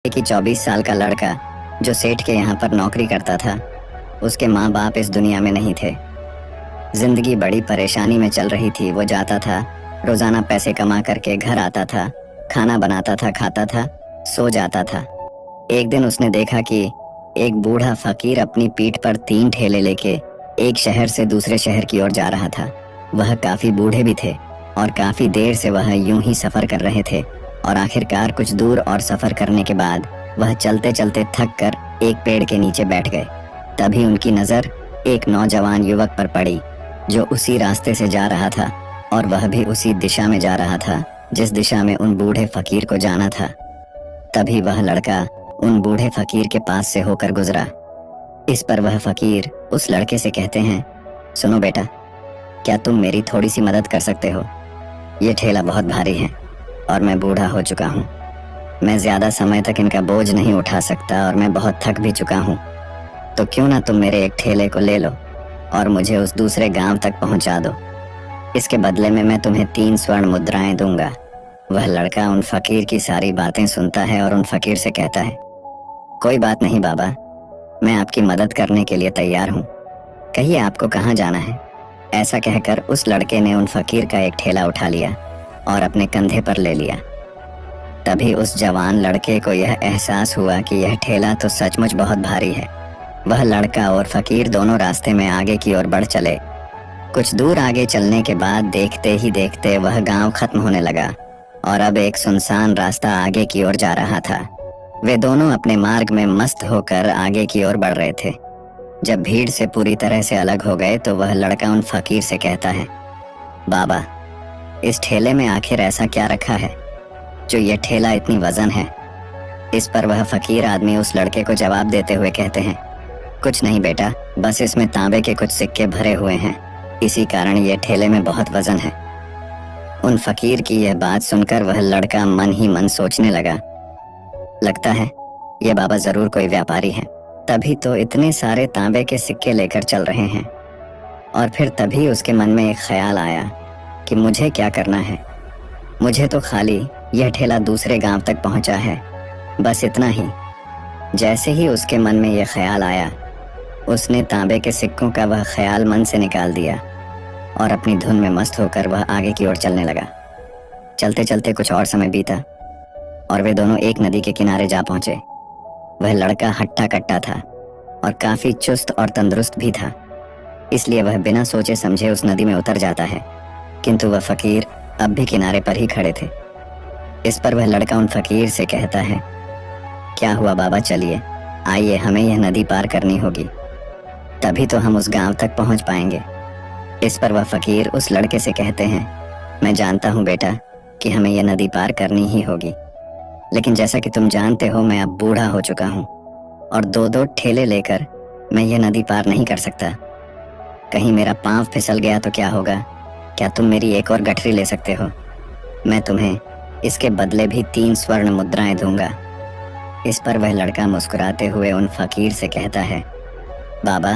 एक ही 24 साल का लड़का जो सेठ के यहाँ पर नौकरी करता था, उसके माँ बाप इस दुनिया में नहीं थे। जिंदगी बड़ी परेशानी में चल रही थी। वो जाता था, रोजाना पैसे कमा करके घर आता था, खाना बनाता था, खाता था, सो जाता था। एक दिन उसने देखा कि एक बूढ़ा फकीर अपनी पीठ पर 3 ठेले लेके एक शहर से दूसरे शहर की ओर जा रहा था। वह काफी बूढ़े भी थे और काफी देर से वह यूं ही सफर कर रहे थे और आखिरकार कुछ दूर और सफर करने के बाद वह चलते चलते थक कर एक पेड़ के नीचे बैठ गए। तभी उनकी नजर एक नौजवान युवक पर पड़ी जो उसी रास्ते से जा रहा था और वह भी उसी दिशा में जा रहा था जिस दिशा में उन बूढ़े फकीर को जाना था। तभी वह लड़का उन बूढ़े फकीर के पास से होकर गुजरा। इस पर वह फकीर उस लड़के से कहते हैं, सुनो बेटा, क्या तुम मेरी थोड़ी सी मदद कर सकते हो? ये ठेला बहुत भारी है और मैं बूढ़ा हो चुका हूँ। मैं ज्यादा समय तक इनका बोझ नहीं उठा सकता और मैं बहुत थक भी चुका हूँ। तो क्यों ना तुम मेरे एक ठेले को ले लो और मुझे उस दूसरे गांव तक पहुंचा दो। इसके बदले में मैं तुम्हें 3 स्वर्ण मुद्राएं दूंगा। वह लड़का उन फकीर की सारी बातें सुनता है और उन फकीर से कहता है, कोई बात नहीं बाबा, मैं आपकी मदद करने के लिए तैयार हूँ। कहिए आपको कहाँ जाना है? ऐसा कहकर उस लड़के ने उन फकीर का एक ठेला उठा लिया और अपने कंधे पर ले लिया। तभी उस जवान लड़के को यह एहसास हुआ कि यह ठेला तो सचमुच बहुत भारी है। वह लड़का और फकीर दोनों रास्ते में आगे की ओर बढ़ चले। कुछ दूर आगे चलने के बाद देखते ही देखते वह गांव खत्म होने लगा और अब एक सुनसान रास्ता आगे की ओर जा रहा था। वे दोनों अपने मार्ग में मस्त होकर आगे की ओर बढ़ रहे थे। जब भीड़ से पूरी तरह से अलग हो गए तो वह लड़का उन फकीर से कहता है, बाबा, इस ठेले में आखिर ऐसा क्या रखा है जो ये ठेला इतनी वजन है? इस पर वह फकीर आदमी उस लड़के को जवाब देते हुए कहते हैं, कुछ नहीं बेटा, बस इसमें तांबे के कुछ सिक्के भरे हुए हैं, इसी कारण ये ठेले में बहुत वजन है। उन फकीर की यह बात सुनकर वह लड़का मन ही मन सोचने लगा, लगता है ये बाबा जरूर कोई व्यापारी है, तभी तो इतने सारे तांबे के सिक्के लेकर चल रहे हैं। और फिर तभी उसके मन में एक ख्याल आया कि मुझे क्या करना है। मुझे तो खाली यह ठेला दूसरे गांव तक पहुंचा है, बस इतना ही। जैसे ही उसके मन में यह ख्याल आया, उसने तांबे के सिक्कों का वह ख्याल मन से निकाल दिया और अपनी धुन में मस्त होकर वह आगे की ओर चलने लगा। चलते चलते कुछ और समय बीता और वे दोनों एक नदी के किनारे जा पहुंचे। वह लड़का हट्टा कट्टा था और काफी चुस्त और तंदुरुस्त भी था, इसलिए वह बिना सोचे समझे उस नदी में उतर जाता है, किंतु वह फकीर अब भी किनारे पर ही खड़े थे। इस पर वह लड़का उन फकीर से कहता है, क्या हुआ बाबा, चलिए आइए, हमें यह नदी पार करनी होगी, तभी तो हम उस गांव तक पहुंच पाएंगे। इस पर वह फकीर उस लड़के से कहते हैं, मैं जानता हूं बेटा कि हमें यह नदी पार करनी ही होगी, लेकिन जैसा कि तुम जानते हो मैं अब बूढ़ा हो चुका हूं और 2-2 ठेले लेकर मैं यह नदी पार नहीं कर सकता। कहीं मेरा पांव फिसल गया तो क्या होगा? क्या तुम मेरी एक और गठरी ले सकते हो? मैं तुम्हें इसके बदले भी 3 स्वर्ण मुद्राएं दूंगा। इस पर वह लड़का मुस्कुराते हुए उन फकीर से कहता है, बाबा,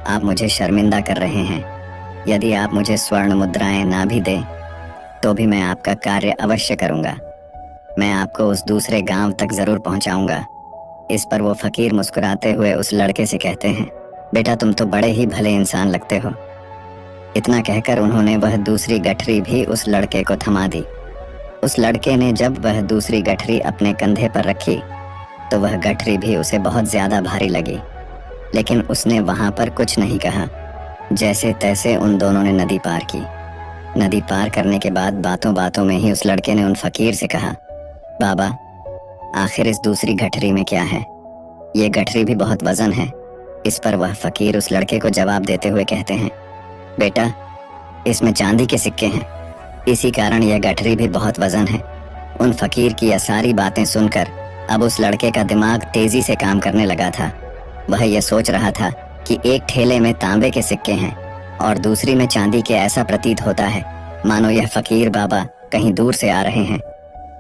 आप मुझे शर्मिंदा कर रहे हैं। यदि आप मुझे स्वर्ण मुद्राएं ना भी दें तो भी मैं आपका कार्य अवश्य करूंगा। मैं आपको उस दूसरे गांव तक जरूर पहुंचाऊंगा। इस पर वो फकीर मुस्कुराते हुए उस लड़के से कहते हैं, बेटा, तुम तो बड़े ही भले इंसान लगते हो। इतना कहकर उन्होंने वह दूसरी गठरी भी उस लड़के को थमा दी। उस लड़के ने जब वह दूसरी गठरी अपने कंधे पर रखी तो वह गठरी भी उसे बहुत ज्यादा भारी लगी, लेकिन उसने वहां पर कुछ नहीं कहा। जैसे तैसे उन दोनों ने नदी पार की। नदी पार करने के बाद बातों बातों में ही उस लड़के ने उन फकीर से कहा, बाबा, आखिर इस दूसरी गठरी में क्या है? ये गठरी भी बहुत वजन है। इस पर वह फकीर उस लड़के को जवाब देते हुए कहते हैं, बेटा, इसमें चांदी के सिक्के हैं, इसी कारण यह गठरी भी बहुत वजन है। उन फकीर की यह सारी बातें सुनकर अब उस लड़के का दिमाग तेजी से काम करने लगा था। वह यह सोच रहा था कि एक ठेले में तांबे के सिक्के हैं और दूसरी में चांदी के। ऐसा प्रतीत होता है मानो यह फकीर बाबा कहीं दूर से आ रहे हैं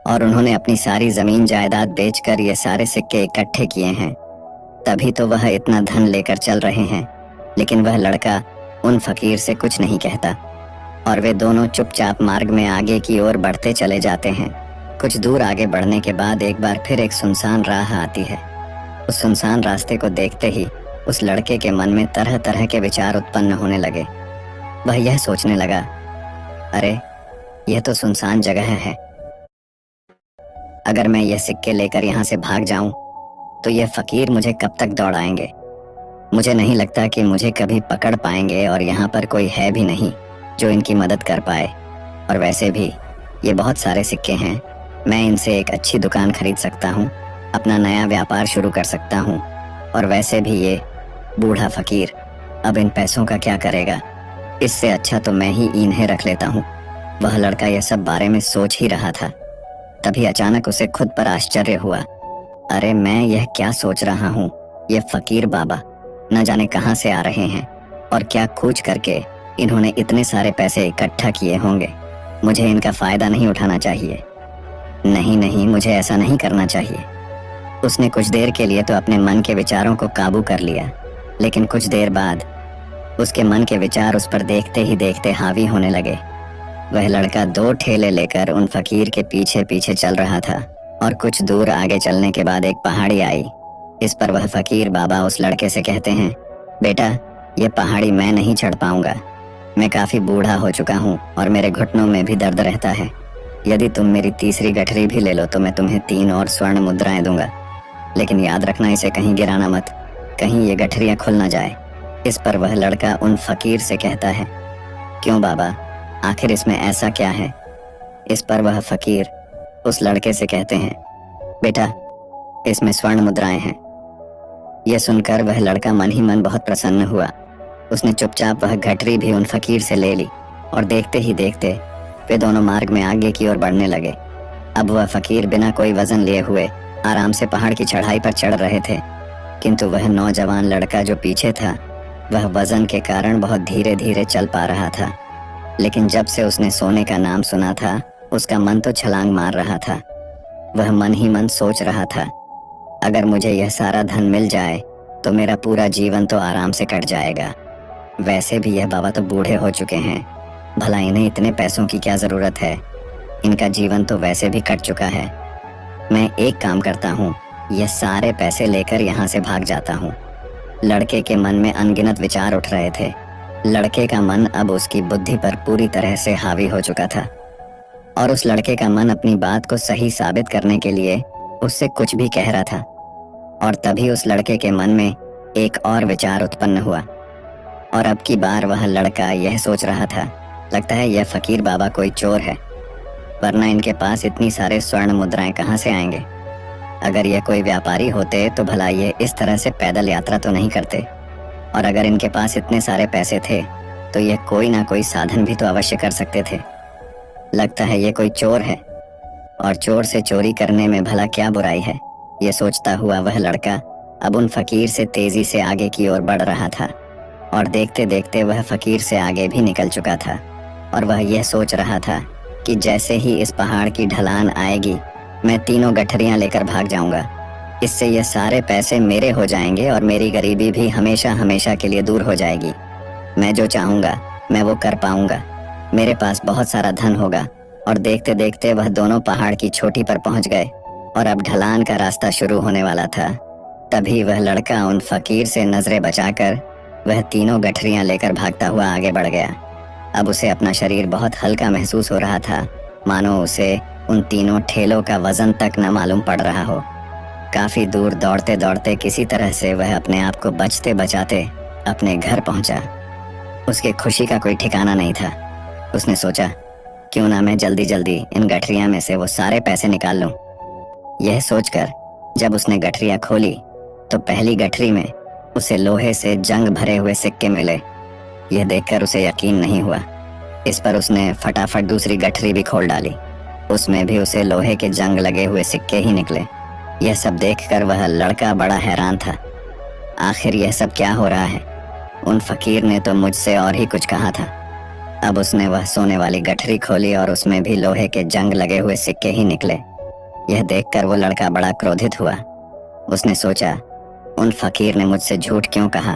और उन्होंने अपनी सारी जमीन जायदाद बेचकर ये सारे सिक्के इकट्ठे किए हैं, तभी तो वह इतना धन लेकर चल रहे हैं। लेकिन वह लड़का उन फकीर से कुछ नहीं कहता और वे दोनों चुपचाप मार्ग में आगे की ओर बढ़ते चले जाते हैं। कुछ दूर आगे बढ़ने के बाद एक बार फिर एक सुनसान राह आती है। उस सुनसान रास्ते को देखते ही उस लड़के के मन में तरह तरह के विचार उत्पन्न होने लगे। वह यह सोचने लगा, अरे यह तो सुनसान जगह है। अगर मैं यह सिक्के लेकर यहाँ से भाग जाऊं तो यह फकीर मुझे कब तक दौड़ाएंगे। मुझे नहीं लगता कि मुझे कभी पकड़ पाएंगे और यहाँ पर कोई है भी नहीं जो इनकी मदद कर पाए। और वैसे भी ये बहुत सारे सिक्के हैं, मैं इनसे एक अच्छी दुकान खरीद सकता हूँ, अपना नया व्यापार शुरू कर सकता हूँ। और वैसे भी ये बूढ़ा फकीर अब इन पैसों का क्या करेगा, इससे अच्छा तो मैं ही इन्हें रख लेता हूँ। वह लड़का यह सब बारे में सोच ही रहा था, तभी अचानक उसे खुद पर आश्चर्य हुआ। अरे मैं यह क्या सोच रहा हूँ, ये फकीर बाबा न जाने कहाँ से आ रहे हैं और क्या खोज करके इन्होंने इतने सारे पैसे इकट्ठा किए होंगे। मुझे इनका फायदा नहीं उठाना चाहिए। नहीं नहीं, मुझे ऐसा नहीं करना चाहिए। उसने कुछ देर के लिए तो अपने मन के विचारों को काबू कर लिया, लेकिन कुछ देर बाद उसके मन के विचार उस पर देखते ही देखते हावी होने लगे। वह लड़का 2 ठेले लेकर उन फकीर के पीछे पीछे चल रहा था और कुछ दूर आगे चलने के बाद एक पहाड़ी आई। इस पर वह फकीर बाबा उस लड़के से कहते हैं, बेटा ये पहाड़ी मैं नहीं चढ़ पाऊंगा। मैं काफी बूढ़ा हो चुका हूँ और मेरे घुटनों में भी दर्द रहता है। यदि तुम मेरी तीसरी गठरी भी ले लो तो मैं तुम्हें 3 और स्वर्ण मुद्राएं दूंगा, लेकिन याद रखना इसे कहीं गिराना मत, कहीं ये गठरियां खुल ना जाए। इस पर वह लड़का उन फकीर से कहता है, क्यों बाबा, आखिर इसमें ऐसा क्या है। इस पर वह फकीर उस लड़के से कहते हैं, बेटा इसमें स्वर्ण मुद्राएं हैं। यह सुनकर वह लड़का मन ही मन बहुत प्रसन्न हुआ। उसने चुपचाप वह गठरी भी उन फकीर से ले ली और देखते ही देखते वे दोनों मार्ग में आगे की ओर बढ़ने लगे। अब वह फकीर बिना कोई वजन लिए हुए आराम से पहाड़ की चढ़ाई पर चढ़ रहे थे, किंतु वह नौजवान लड़का जो पीछे था वह वजन के कारण बहुत धीरे धीरे चल पा रहा था। लेकिन जब से उसने सोने का नाम सुना था उसका मन तो छलांग मार रहा था। वह मन ही मन सोच रहा था, अगर मुझे यह सारा धन मिल जाए तो मेरा पूरा जीवन तो आराम से कट जाएगा। वैसे भी यह बाबा तो बूढ़े हो चुके हैं, भला इन्हें इतने पैसों की क्या जरूरत है, इनका जीवन तो वैसे भी कट चुका है। मैं एक काम करता हूँ, यह सारे पैसे लेकर यहाँ से भाग जाता हूँ। लड़के के मन में अनगिनत विचार उठ रहे थे। लड़के का मन अब उसकी बुद्धि पर पूरी तरह से हावी हो चुका था और उस लड़के का मन अपनी बात को सही साबित करने के लिए उससे कुछ भी कह रहा था। और तभी उस लड़के के मन में एक और विचार उत्पन्न हुआ और अब की बार वह लड़का यह सोच रहा था, लगता है यह फकीर बाबा कोई चोर है, वरना इनके पास इतनी सारे स्वर्ण मुद्राएं कहाँ से आएंगे। अगर यह कोई व्यापारी होते तो भला ये इस तरह से पैदल यात्रा तो नहीं करते, और अगर इनके पास इतने सारे पैसे थे तो यह कोई ना कोई साधन भी तो अवश्य कर सकते थे। लगता है ये कोई चोर है और चोर से चोरी करने में भला क्या बुराई है। ये सोचता हुआ वह लड़का अब उन फकीर से तेजी से आगे की ओर बढ़ रहा था और देखते देखते वह फकीर से आगे भी निकल चुका था। और वह यह सोच रहा था कि जैसे ही इस पहाड़ की ढलान आएगी मैं 3 गठरियां लेकर भाग जाऊंगा। इससे ये सारे पैसे मेरे हो जाएंगे और मेरी गरीबी भी हमेशा हमेशा के लिए दूर हो जाएगी। मैं जो चाहूंगा मैं वो कर पाऊंगा, मेरे पास बहुत सारा धन होगा। और देखते देखते वह दोनों पहाड़ की चोटी पर पहुंच गए और अब ढलान का रास्ता शुरू होने वाला था। तभी वह लड़का उन फकीर से नजरें बचाकर वह 3 गठरियां लेकर भागता हुआ आगे बढ़ गया। अब उसे अपना शरीर बहुत हल्का महसूस हो रहा था, मानो उसे उन 3 ठेलों का वजन तक न मालूम पड़ रहा हो। काफी दूर दौड़ते दौड़ते किसी तरह से वह अपने आप को बचते बचाते अपने घर पहुंचा। उसके खुशी का कोई ठिकाना नहीं था। उसने सोचा, क्यों ना मैं जल्दी जल्दी इन गठरियां में से वो सारे पैसे निकाल लूं। यह सोचकर जब उसने गठरियां खोली तो पहली गठरी में उसे लोहे से जंग भरे हुए सिक्के मिले। यह देखकर उसे यकीन नहीं हुआ। इस पर उसने फटाफट दूसरी गठरी भी खोल डाली, उसमें भी उसे लोहे के जंग लगे हुए सिक्के ही निकले। यह सब देखकर वह लड़का बड़ा हैरान था। आखिर यह सब क्या हो रहा है? उन फकीर ने तो मुझसे और ही कुछ कहा था। अब उसने वह सोने वाली गठरी खोली और उसमें भी लोहे के जंग लगे हुए सिक्के ही निकले। यह देखकर वो लड़का बड़ा क्रोधित हुआ। उसने सोचा, उन फकीर ने मुझसे झूठ क्यों कहा?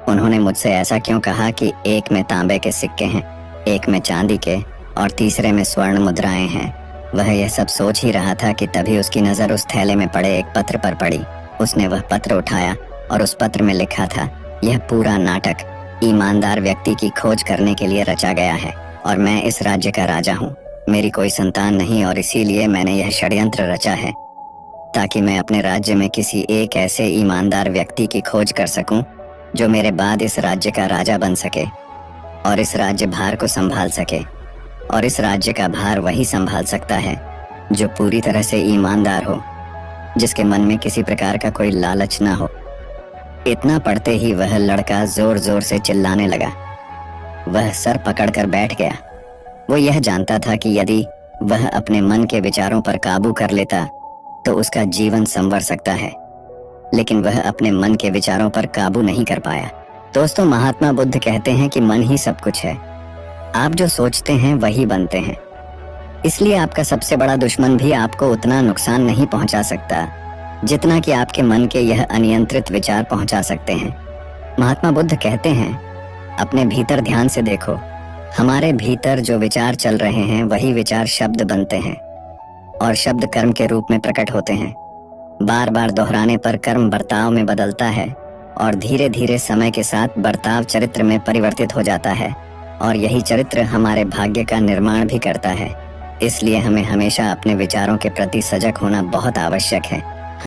उन्होंने मुझसे ऐसा क्यों कहा कि एक में तांबे के सिक्के हैं, एक में चांदी के और तीसरे में स्वर्ण मुद्राएं हैं। वह यह सब सोच ही रहा था कि तभी उसकी नजर उस थैले में पड़े एक पत्र पर पड़ी। उसने वह पत्र उठाया और उस पत्र में लिखा था, यह पूरा नाटक ईमानदार व्यक्ति की खोज करने के लिए रचा गया है और मैं इस राज्य का राजा हूँ। मेरी कोई संतान नहीं और इसीलिए मैंने यह षड्यंत्र रचा है ताकि मैं अपने राज्य में किसी एक ऐसे ईमानदार व्यक्ति की खोज कर सकूं जो मेरे बाद इस राज्य का राजा बन सके और इस राज्य भार को संभाल सके। और इस राज्य का भार वही संभाल सकता है जो पूरी तरह से ईमानदार हो, जिसके मन में किसी प्रकार का कोई लालच ना हो। इतना पढ़ते ही वह लड़का जोर जोर से चिल्लाने लगा। वह सर पकड़कर बैठ गया। वो यह जानता था कि यदि वह अपने मन के विचारों पर काबू कर लेता तो उसका जीवन संवर सकता है, लेकिन वह अपने मन के विचारों पर काबू नहीं कर पाया। दोस्तों, महात्मा बुद्ध कहते हैं कि मन ही सब कुछ है। आप जो सोचते हैं वही बनते हैं। इसलिए आपका सबसे बड़ा दुश्मन भी आपको उतना नुकसान नहीं पहुंचा सकता जितना कि आपके मन के यह अनियंत्रित विचार पहुंचा सकते हैं। महात्मा बुद्ध कहते हैं, अपने भीतर ध्यान से देखो। हमारे भीतर जो विचार चल रहे हैं वही विचार शब्द बनते हैं और शब्द कर्म के रूप में प्रकट होते हैं। बार बार दोहराने पर कर्म बर्ताव में बदलता है और धीरे धीरे समय के साथ बर्ताव चरित्र में परिवर्तित हो जाता है और यही चरित्र हमारे भाग्य का निर्माण भी करता है। इसलिए हमें हमेशा अपने विचारों के प्रति सजग होना बहुत आवश्यक है।